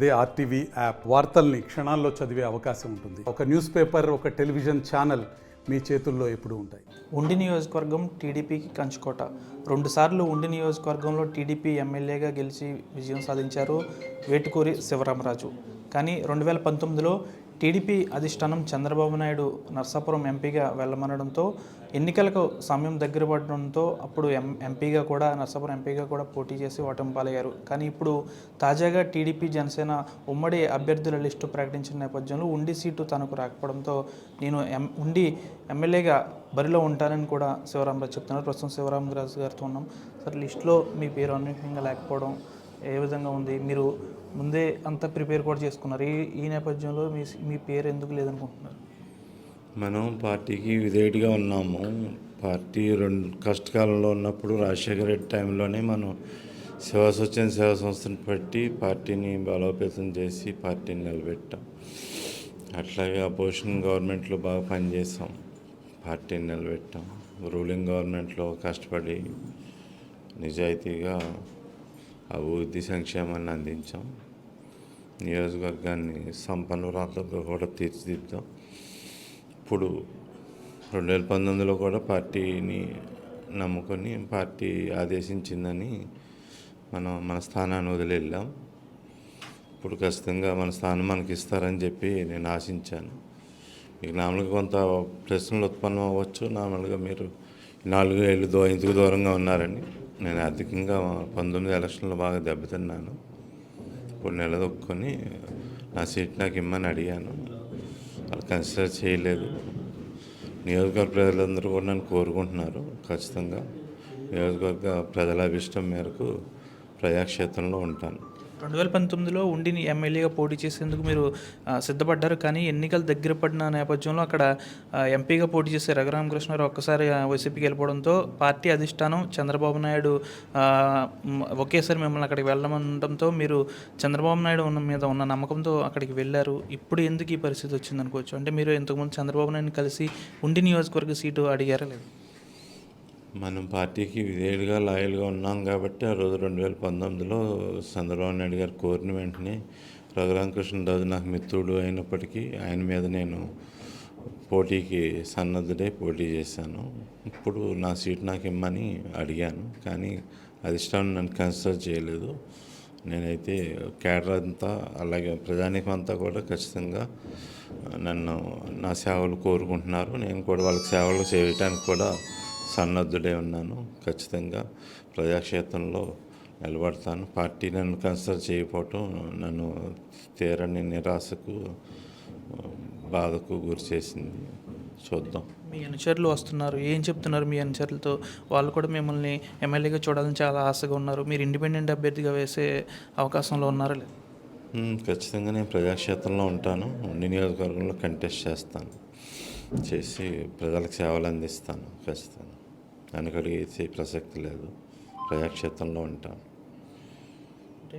అదే RTV app వార్తల్ని క్షణాల్లో చదివే అవకాశం ఉంటుంది. ఒక న్యూస్ పేపర్, ఒక టెలివిజన్ ఛానల్ మీ చేతుల్లో ఎప్పుడూ ఉంటాయి. ఉండి నియోజకవర్గం టీడీపీకి కంచుకోట. 2 సార్లు ఉండి నియోజకవర్గంలో టీడీపీ ఎమ్మెల్యేగా గెలిచి విజయం సాధించారు వేటుకూరి శివరామరాజు. కానీ 2019లో టీడీపీ అధిష్టానం చంద్రబాబు నాయుడు నర్సాపురం ఎంపీగా వెళ్ళమనడంతో ఎన్నికలకు సమయం దగ్గర పడడంతో అప్పుడు నర్సాపురం ఎంపీగా కూడా పోటీ చేసి ఓటమి పాలయ్యారు. కానీ ఇప్పుడు తాజాగా టీడీపీ జనసేన ఉమ్మడి అభ్యర్థుల లిస్టు ప్రకటించిన నేపథ్యంలో ఉండి సీటు తనకు రాకపోవడంతో నేను ఉండి ఎమ్మెల్యేగా బరిలో ఉంటానని కూడా శివరామరాజు చెప్తున్నారు. ప్రస్తుతం శివరామరాజు గారితో ఉన్నాం. సార్, లిస్టులో మీ పేరు అనూహ్యంగా లేకపోవడం ఏ విధంగా ఉంది? మీరు ముందే అంతా ప్రిపేర్ కూడా చేసుకున్నారు. ఈ నేపథ్యంలో మీ పేరు ఎందుకు లేదనుకుంటున్నారు? మనం పార్టీకి విధేయుడిగా ఉన్నాము. పార్టీ కష్టకాలంలో ఉన్నప్పుడు రాజశేఖర రెడ్డి టైంలోనే మనం సేవా సంస్థను పెట్టి పార్టీని బలోపేతం చేసి పార్టీని నిలబెట్టాం. అట్లాగే అపోజిషన్ గవర్నమెంట్లో బాగా పనిచేసాం, పార్టీని నిలబెట్టాం. రూలింగ్ గవర్నమెంట్లో కష్టపడి నిజాయితీగా అభివృద్ధి సంక్షేమాన్ని అందించాం. నియోజకవర్గాన్ని సంపన్నురాలతో కూడా తీర్చిదిద్దాం. ఇప్పుడు 2019లో కూడా పార్టీని నమ్ముకొని పార్టీ ఆదేశించిందని మన స్థానాన్ని వదిలి వెళ్ళాం. ఇప్పుడు ఖచ్చితంగా మన స్థానం మనకి ఇస్తారని చెప్పి నేను ఆశించాను. మీకు నార్మల్గా కొంత ప్రశ్నలు ఉత్పన్నం అవ్వచ్చు. నార్మల్గా మీరు 4 ఏళ్ళు ఎందుకు దూరంగా ఉన్నారని. నేను ఆర్థికంగా 19 ఎలక్షన్లో బాగా దెబ్బతిన్నాను. ఇప్పుడు నిలదొక్కుని నా సీట్ నాకు ఇమ్మని అడిగాను. వాళ్ళు కన్సిడర్ చేయలేదు. నియోజకవర్గ ప్రజలందరూ కూడా నన్ను కోరుకుంటున్నారు. ఖచ్చితంగా నియోజకవర్గ ప్రజల అభిష్టం మేరకు ప్రజాక్షేత్రంలో ఉంటాను. 2019లో ఉండిని ఎమ్మెల్యేగా పోటీ చేసేందుకు మీరు సిద్ధపడ్డారు. కానీ ఎన్నికలు దగ్గర పడిన నేపథ్యంలో అక్కడ ఎంపీగా పోటీ చేసే రఘురామకృష్ణారావు ఒక్కసారి వైసీపీకి వెళ్ళిపోవడంతో పార్టీ అధిష్టానం చంద్రబాబు నాయుడు ఒకేసారి మిమ్మల్ని అక్కడికి వెళ్ళమండంతో మీరు చంద్రబాబు నాయుడు మీద ఉన్న నమ్మకంతో అక్కడికి వెళ్ళారు. ఇప్పుడు ఎందుకు ఈ పరిస్థితి వచ్చింది అనుకోవచ్చు? అంటే మీరు ఇంతకుముందు చంద్రబాబు నాయుడుని కలిసి ఉండి నియోజకవర్గ సీటు అడిగారా లేదు? మనం పార్టీకి విధేయుడిగా లాయల్గా ఉన్నాం కాబట్టి ఆ రోజు 2019లో చంద్రబాబు నాయుడు గారు కోరిన వెంటనే రఘురామకృష్ణరాజు నాకు మిత్రుడు అయినప్పటికీ ఆయన మీద నేను పోటీకి సన్నద్ధుడై పోటీ చేశాను. ఇప్పుడు నా సీట్ నాకు ఇమ్మని అడిగాను. కానీ అధిష్టానం నన్ను కన్సిడర్ చేయలేదు. నేనైతే కేడర్ అంతా అలాగే ప్రజానీకం అంతా కూడా ఖచ్చితంగా నన్ను నా సేవలు కోరుకుంటున్నారు. నేను కూడా వాళ్ళకి సేవలు చేయడానికి కూడా సన్నద్ధుడే ఉన్నాను. ఖచ్చితంగా ప్రజాక్షేత్రంలో నిలబడతాను. పార్టీ నన్ను కన్సిడర్ చేయకపోవటం నన్ను తీరని నిరాశకు, బాధకు గురి చేసింది. చూద్దాం. మీ అనుచరులు వస్తున్నారు, ఏం చెప్తున్నారు మీ అనుచరులతో? వాళ్ళు కూడా మిమ్మల్ని ఎమ్మెల్యేగా చూడాలని చాలా ఆశగా ఉన్నారు. మీరు ఇండిపెండెంట్ అభ్యర్థిగా వేసే అవకాశంలో ఉన్నారా లేదు? ఖచ్చితంగా నేను ప్రజాక్షేత్రంలో ఉంటాను. ఉండి నియోజకవర్గంలో కంటెస్ట్ చేసి ప్రజలకు సేవలు అందిస్తాను. ఖచ్చితంగా వెనకడుగు వేసే ప్రసక్తి లేదు. ప్రజాక్షేత్రంలో ఉంటాను. అంటే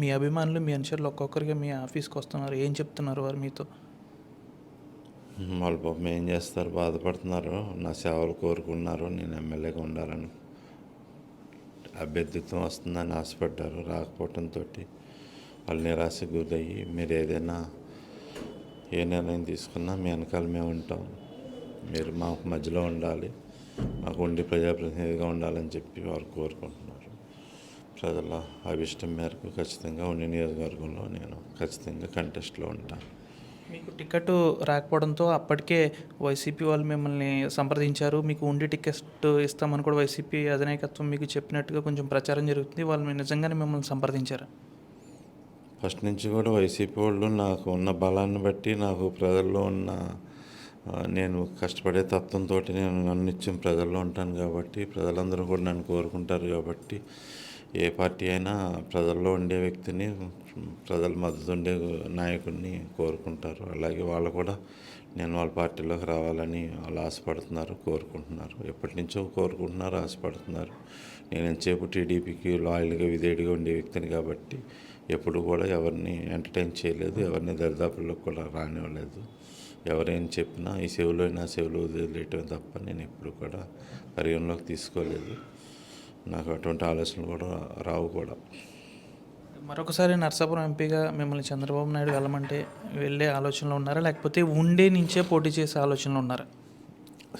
మీ అభిమానులు, మీ అనుచరులు ఒక్కొక్కరిగా మీ ఆఫీస్కి వస్తున్నారు, ఏం చెప్తున్నారు వారు మీతో? వాళ్ళ పాపం ఏం చేస్తారు, బాధపడుతున్నారు. నా సేవలు కోరుకున్నారు. నేను ఎమ్మెల్యేగా ఉండాలని అభ్యర్థిత్వం వస్తుందని ఆశపడ్డారు. రాకపోవడంతో వాళ్ళు నిరాశకు గురయ్యి మీరు ఏదైనా ఏ నిర్ణయం తీసుకున్నా మీ వెనకాల మేము ఉంటాం, మీరు మా మధ్యలో ఉండాలి, మాకు ఉండి ప్రజాప్రతినిధిగా ఉండాలని చెప్పి వారు కోరుకుంటున్నారు. ప్రజల అభిష్టం మేరకు ఖచ్చితంగా ఉండి నియోజకవర్గంలో నేను ఖచ్చితంగా కంటెస్ట్లో ఉంటాను. మీకు టికెట్ రాకపోవడంతో అప్పటికే వైసీపీ వాళ్ళు మిమ్మల్ని సంప్రదించారు. మీకు ఉండి టికెట్ ఇస్తామని కూడా వైసీపీ అధినాయకత్వం మీకు చెప్పినట్టుగా కొంచెం ప్రచారం జరుగుతుంది. వాళ్ళు నిజంగానే మిమ్మల్ని సంప్రదించారు? ఫస్ట్ నుంచి కూడా వైసీపీ వాళ్ళు నాకు ఉన్న బలాన్ని బట్టి, నాకు ప్రజల్లో ఉన్న నేను కష్టపడే తత్వంతో నేను అన్నిత్యం ప్రజల్లో ఉంటాను కాబట్టి ప్రజలందరూ కూడా నన్ను కోరుకుంటారు. కాబట్టి ఏ పార్టీ అయినా ప్రజల్లో ఉండే వ్యక్తిని, ప్రజల మద్దతు ఉండే నాయకుడిని కోరుకుంటారు. అలాగే వాళ్ళు కూడా నేను వాళ్ళ పార్టీలోకి రావాలని వాళ్ళు ఆశపడుతున్నారు, కోరుకుంటున్నారు. ఎప్పటి నుంచో కోరుకుంటున్నారు, ఆశపడుతున్నారు. నేను ఎంతసేపు టీడీపీకి లాయల్గా విధేయుడిగా ఉండే వ్యక్తిని కాబట్టి ఎప్పుడు కూడా ఎవరిని ఎంటర్టైన్ చేయలేదు, ఎవరిని దరిదాపుల్లోకి కూడా రానివ్వలేదు. ఎవరేం చెప్పినా ఈ చెవులో నా చెవులు వదిలేయటం తప్ప నేను ఎప్పుడు కూడా పరిగణలోకి తీసుకోలేదు. నాకు అటువంటి ఆలోచనలు కూడా రావు కూడా. మరొకసారి నరసాపురం ఎంపీగా మిమ్మల్ని చంద్రబాబు నాయుడు వెళ్ళమంటే వెళ్ళే ఆలోచనలో ఉన్నారా, లేకపోతే ఉండే నుంచే పోటీ చేసే ఆలోచనలో ఉన్నారా?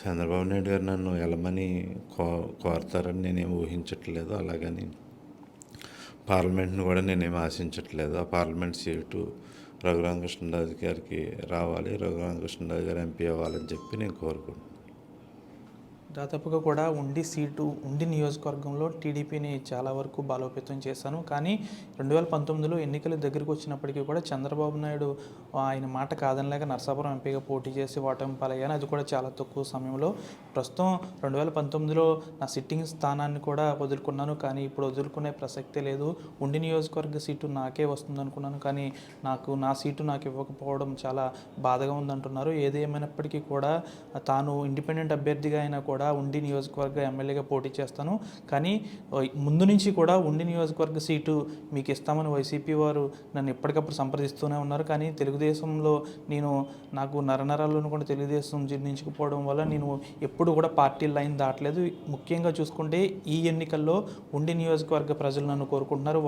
చంద్రబాబు నాయుడు గారు నన్ను వెళ్ళమని కోరతారని నేనేం ఊహించట్లేదు. అలాగని పార్లమెంట్ని కూడా నేనేం ఆశించట్లేదు. ఆ పార్లమెంట్ సీటు రఘురామకృష్ణరాజు గారికి రావాలి, రఘురామకృష్ణరాజు గారు ఎంపీ అవ్వాలని చెప్పి నేను కోరుకుంటున్నాను. దాదాపుగా కూడా ఉండి నియోజకవర్గంలో టీడీపీని చాలా వరకు బలోపేతం చేశాను. కానీ 2019లో ఎన్నికలు దగ్గరికి వచ్చినప్పటికీ కూడా చంద్రబాబు నాయుడు ఆయన మాట కాదనలేక నరసాపురం ఎంపీగా పోటీ చేసి ఓటమి పాలయ్యాను. అది కూడా చాలా తక్కువ సమయంలో. ప్రస్తుతం 2019లో నా సిట్టింగ్ స్థానాన్ని కూడా వదులుకున్నాను, కానీ ఇప్పుడు వదులుకునే ప్రసక్తే లేదు. ఉండి నియోజకవర్గ సీటు నాకే వస్తుంది అనుకున్నాను, కానీ నా సీటు నాకు ఇవ్వకపోవడం చాలా బాధగా ఉందంటున్నారు. ఏదేమైనప్పటికీ కూడా తాను ఇండిపెండెంట్ అభ్యర్థిగా అయినా కూడా ఉండి నియోజకవర్గ ఎమ్మెల్యేగా పోటీ చేస్తాను. కానీ ముందు నుంచి కూడా ఉండి నియోజకవర్గ సీటు మీకు ఇస్తామని వైసీపీ వారు నన్ను ఎప్పటికప్పుడు సంప్రదిస్తూనే ఉన్నారు. కానీ తెలుగుదేశంలో నాకు నరనరాలను కూడా తెలుగుదేశం జీర్ణించుకుపోవడం వల్ల నేను ఎప్పుడు కూడా పార్టీ లైన్ దాటలేదు. ముఖ్యంగా చూసుకుంటే ఈ ఎన్నికల్లో ఉండి నియోజకవర్గ ప్రజలు నన్ను కోరుకుంటున్నారు.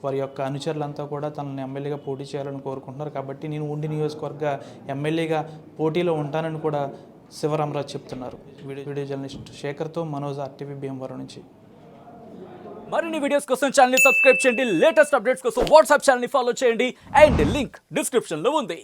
వారి యొక్క అనుచరులంతా కూడా తనని ఎమ్మెల్యేగా పోటీ చేయాలని కోరుకుంటున్నారు. కాబట్టి నేను ఉండి నియోజకవర్గ ఎమ్మెల్యేగా పోటీలో ఉంటానని కూడా శివరామరాజు చెప్తున్నారు. వీడియో జర్నలిస్ట్ శేఖర్తో మనోజ్, RTV భీమవరం నుంచి. మరిన్ని వీడియోస్ కోసం ఛానల్ ని సబ్స్క్రైబ్ చేయండి. లేటెస్ట్ అప్డేట్స్ కోసం వాట్సాప్ ఛానల్ ని ఫాలో చేయండి. అండ్ లింక్ డిస్క్రిప్షన్ లో ఉంది.